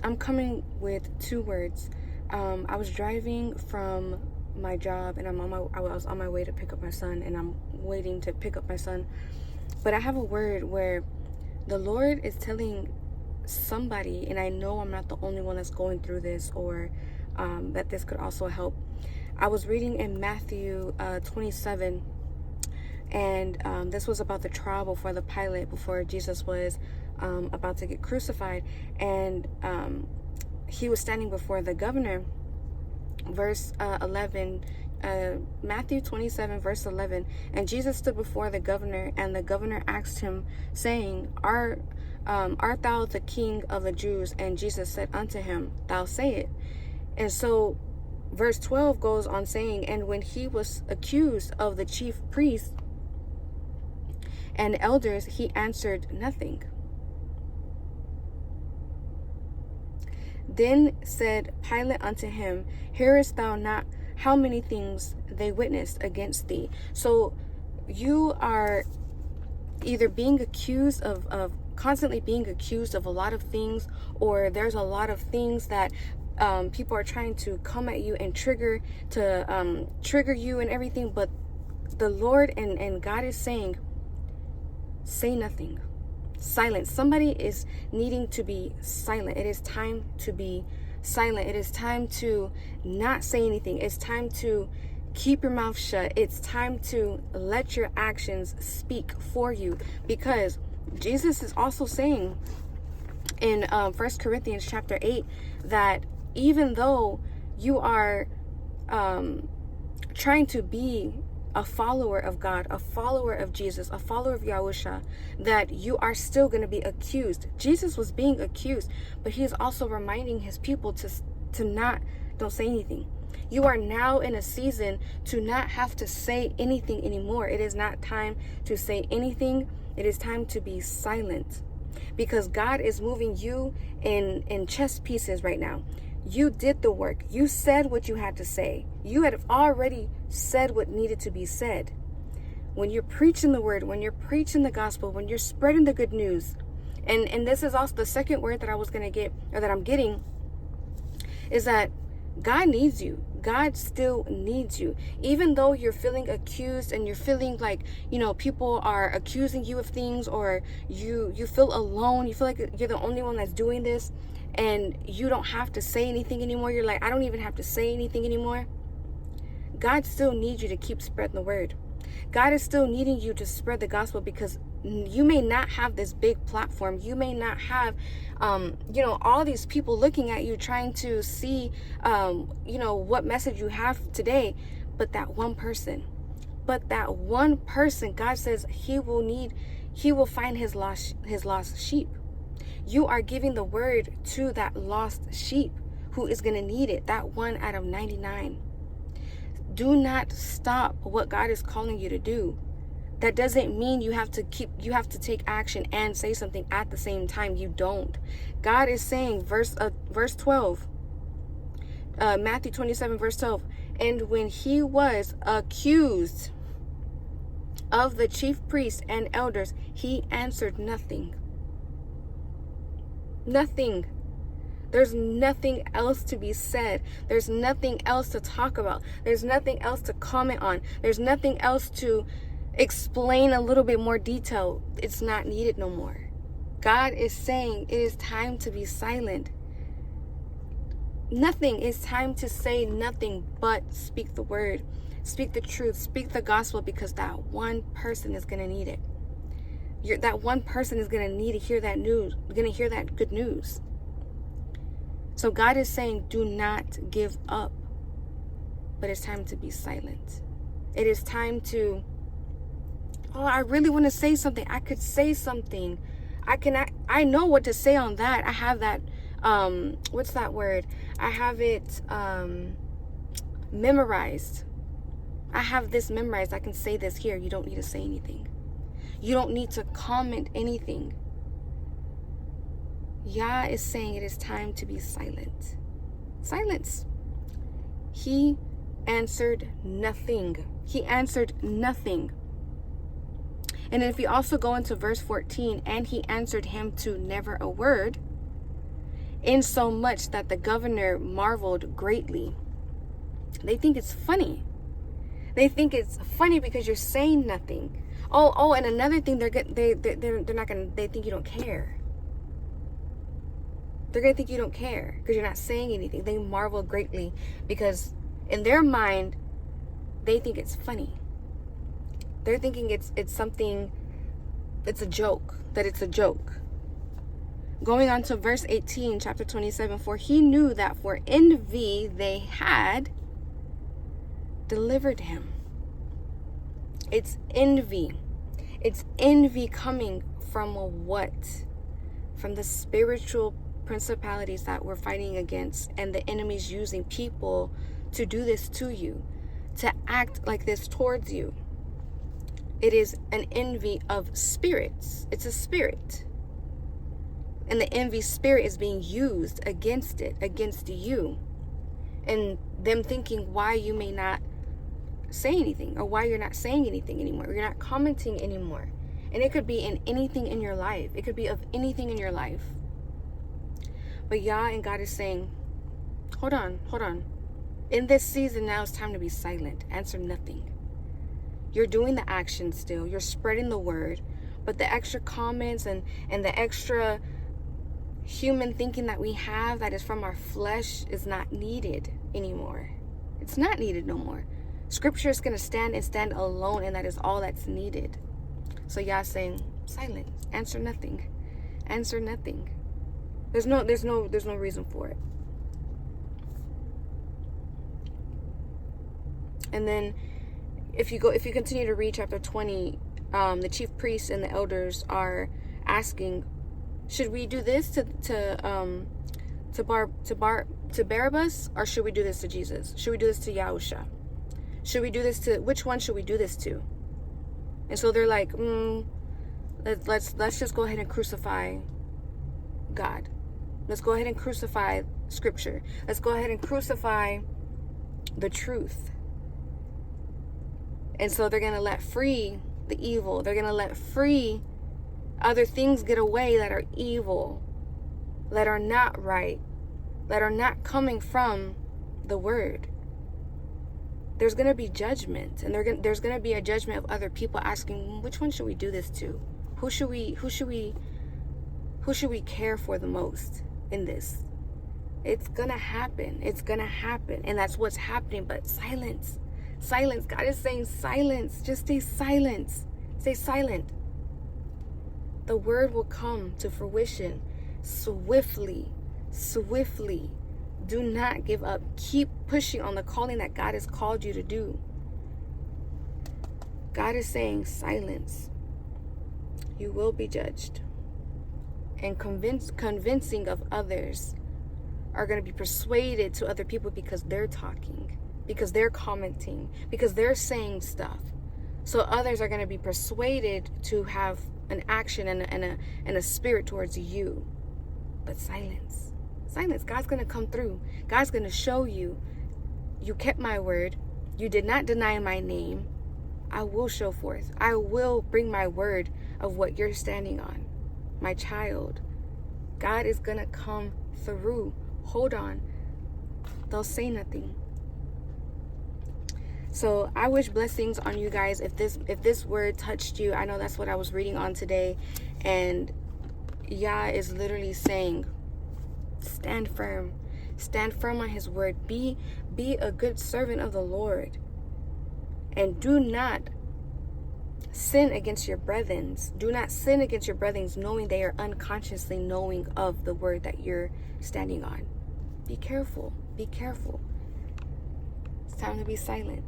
I'm coming with two words. I was driving from my job, and I was on my way to pick up my son, and I'm waiting to pick up my son. But I have a word where the Lord is telling somebody, and I know I'm not the only one that's going through this, or that this could also help. I was reading in Matthew 27, and this was about the trial before the Pilate, before Jesus was about to get crucified, and he was standing before the governor. Verse 11, Matthew 27 verse 11, and Jesus stood before the governor, and the governor asked him, saying, art thou the king of the Jews? And Jesus said unto him, thou say it. And so verse 12 goes on saying, and when he was accused of the chief priests and elders, he answered nothing. Then said Pilate unto him, hearest thou not how many things they witnessed against thee? So you are either being accused of constantly being accused of a lot of things, or there's a lot of things that people are trying to come at you and trigger you and everything. But the Lord and God is saying, say nothing. Silence. Somebody is needing to be silent. It is time to be silent. It is time to not say anything. It's time to keep your mouth shut. It's time to let your actions speak for you, because Jesus is also saying in 1 Corinthians chapter 8 that even though you are trying to be a follower of God, a follower of Jesus, a follower of Yahusha, that you are still going to be accused. Jesus was being accused, but he is also reminding his people to don't say anything. You are now in a season to not have to say anything anymore. It is not time to say anything. It is time to be silent, because God is moving you in chess pieces right now. You did the work. You said what you had to say. You had already said what needed to be said. When you're preaching the word, when you're preaching the gospel, when you're spreading the good news, and this is also the second word that I was going to get, or that I'm getting, is that God needs you. God still needs you. Even though you're feeling accused and you're feeling like, people are accusing you of things, or you feel alone, you feel like you're the only one that's doing this, and you don't have to say anything anymore. You're like, I don't even have to say anything anymore. God still needs you to keep spreading the word. God is still needing you to spread the gospel, because you may not have this big platform. You may not have, all these people looking at you trying to see, what message you have today. But that one person, God says he will find his lost sheep. You are giving the word to that lost sheep who is going to need it, that one out of 99. Do not stop what God is calling you to do. That doesn't mean you have to take action and say something at the same time. You don't. God is saying, verse 12, Matthew 27, verse 12, and when he was accused of the chief priests and elders, he answered nothing. Nothing. There's nothing else to be said. There's nothing else to talk about. There's nothing else to comment on. There's nothing else to explain a little bit more detail. It's not needed no more. God is saying it is time to be silent. Nothing. It's time to say nothing but speak the word. Speak the truth. Speak the gospel, because that one person is going to need it. That one person is going to need to hear that news, going to hear that good news. So God is saying, do not give up. But it's time to be silent. It is time to, I really want to say something. I could say something. I know what to say on that. I have that, what's that word? I have it memorized. I have this memorized. I can say this here. You don't need to say anything. You don't need to comment anything. Yah is saying it is time to be silent. Silence. He answered nothing. He answered nothing. And if you also go into verse 14, and he answered him to never a word, in so much that the governor marveled greatly. They think it's funny. They think it's funny because you're saying nothing. Oh, and another thing, they're not gonna. They think you don't care. They're gonna think you don't care because you're not saying anything. They marvel greatly because in their mind, they think it's funny. They're thinking it's something. It's a joke. That it's a joke. Going on to verse 18, chapter 27. For he knew that for envy they had delivered him. It's envy. It's envy coming from what? From the spiritual principalities that we're fighting against, and the enemy's using people to do this to you, to act like this towards you. It is an envy of spirits. It's a spirit. And the envy spirit is being used against it, against you. And them thinking why you may not say anything, or why you're not saying anything anymore, or you're not commenting anymore. And it could be in anything in your life. It could be of anything in your life. But Yah and God is saying, hold on. In this season now, it's time to be silent. Answer nothing. You're doing the action still. You're spreading the word. But the extra comments and the extra human thinking that we have that is from our flesh is not needed anymore. It's not needed no more. Scripture is going to stand and stand alone, and that is all that's needed. So Yah's saying, silent. Answer nothing. Answer nothing. There's no reason for it. And then if you continue to read chapter 20, the chief priests and the elders are asking, should we do this to Barabbas, or should we do this to Jesus? Should we do this to Yahusha? Should we do this to, which one should we do this to? And so they're like, let's just go ahead and crucify God. Let's go ahead and crucify Scripture. Let's go ahead and crucify the truth. And so they're going to let free the evil. They're going to let free other things get away that are evil, that are not right, that are not coming from the word. There's going to be judgment, and there's going to be a judgment of other people asking, which one should we do this to? Who should we care for the most in this? It's going to happen. It's going to happen. And that's what's happening. But silence. Silence. God is saying silence. Just stay silent. Stay silent. The word will come to fruition swiftly. Swiftly. Do not give up. Keep pushing on the calling that God has called you to do. God is saying silence. You will be judged. And convincing of others are going to be persuaded to other people because they're talking, because they're commenting, because they're saying stuff. So others are going to be persuaded to have an action and a spirit towards you. But silence. Silence. God's going to come through. God's going to show you, you kept my word. You did not deny my name. I will show forth. I will bring my word of what you're standing on. My child. God is going to come through. Hold on. They'll say nothing. So I wish blessings on you guys. If this word touched you, I know that's what I was reading on today. And Yah is literally saying, stand firm. Stand firm on his word. Be a good servant of the Lord. And do not sin against your brethren. Do not sin against your brethren, knowing they are unconsciously knowing of the word that you're standing on. Be careful. Be careful. It's time to be silent.